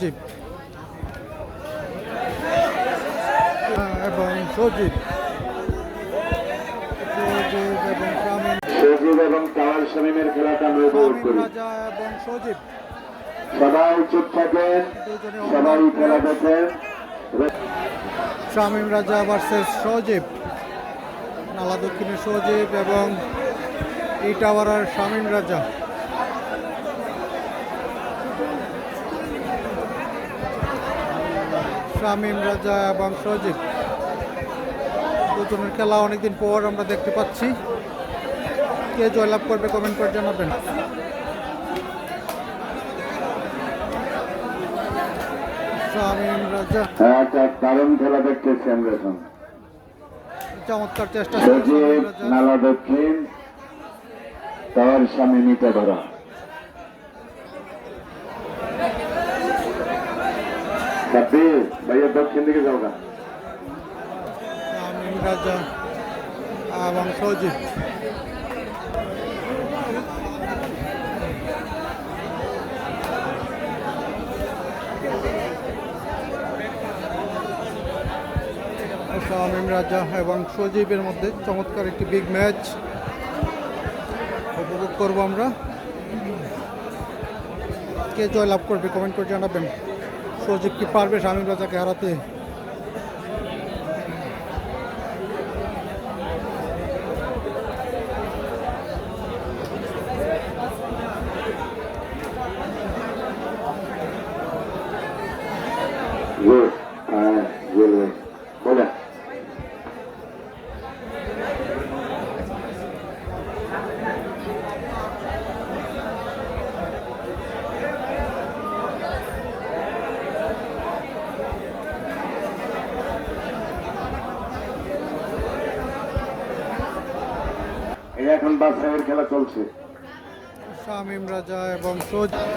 সজীব এবং সজীব এবং কাওয়াল শামীমের খেলাটা আমরা উপভোগ করি। রাজা এবং সজীব সবাই চুপ থাকেন, সবাই খেলা দেখেন। শামীম রাজা ভার্সেস সজীব, নালা দক্ষিণের সজীব এবং ইটাওয়ারার শামীম রাজা। শামীম রাজা এবং সজীব দুজনের খেলা অনেকদিন পর আমরা দেখতে পাচ্ছি। কে জয়লাভ করবে কমেন্ট করে জানাবেন। শামীম রাজা দারুণ খেলা দেখতেছি আমরা এখন। চমৎকার চেষ্টা সজীব নালা দক্ষিণ, তার সামনে নিতে ধরা। ভাইয়া দক্ষিণ দিকে যাও না। শামীম রাজা এবং সজীব শামীম রাজা এবং সজীবের মধ্যে চমৎকার একটি বিগ ম্যাচ উপভোগ করবো আমরা। কে জয়লাভ করবে কমেন্ট করে জানাবেন। সজীব কি পারবে শামীম রাজাকে হারাতে? এখন বাদশাহের খেলা চলছে। শামীম রাজা এবং সজীব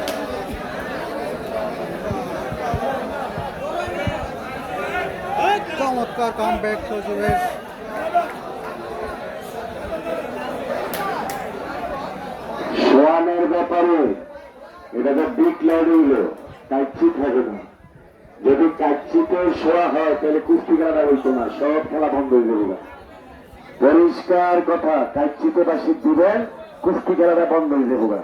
চমৎকার কামব্যাক সজীবের। সোয়ানের ব্যাপারে এটা তো বিগ লাইড হইল, কাচ্ছি থাকে না। যদি কাচ্ছিতে শোয়া হয় তাহলে কুস্তি খেলাটা হইতো না, সব খেলা বন্ধ হয়ে যাবে। পরিষ্কার কথা, কাচ্ছিতে বাসি দিবেন, কুস্তি খেলাটা বন্ধ হয়ে যাবে।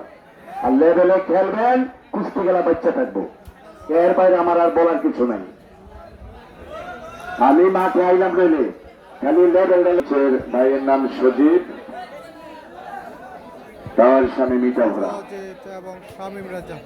আর লেভেলে খেলবেন, কুস্তি খেলা বাচ্চা থাকবো। এর বাইরে আমার আর বলার কিছু নাই। আমি মাঠে আইলাম রেলে, খালি লেভেল ভাইয়ের নাম সজীব, তার স্বামী মিটা ভরা এবং শামীম রাজা।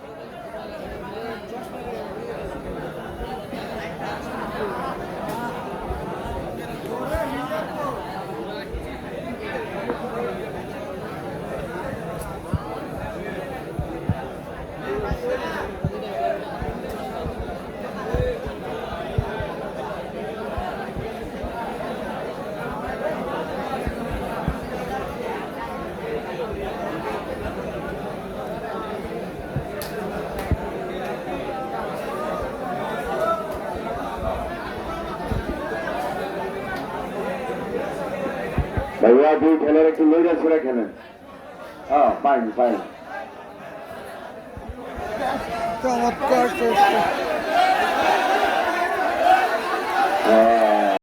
ভাইয়া দুই খেলার একটু লইরা ছেড়ে খেলেন। Fine fine. চমৎকার চেষ্টা।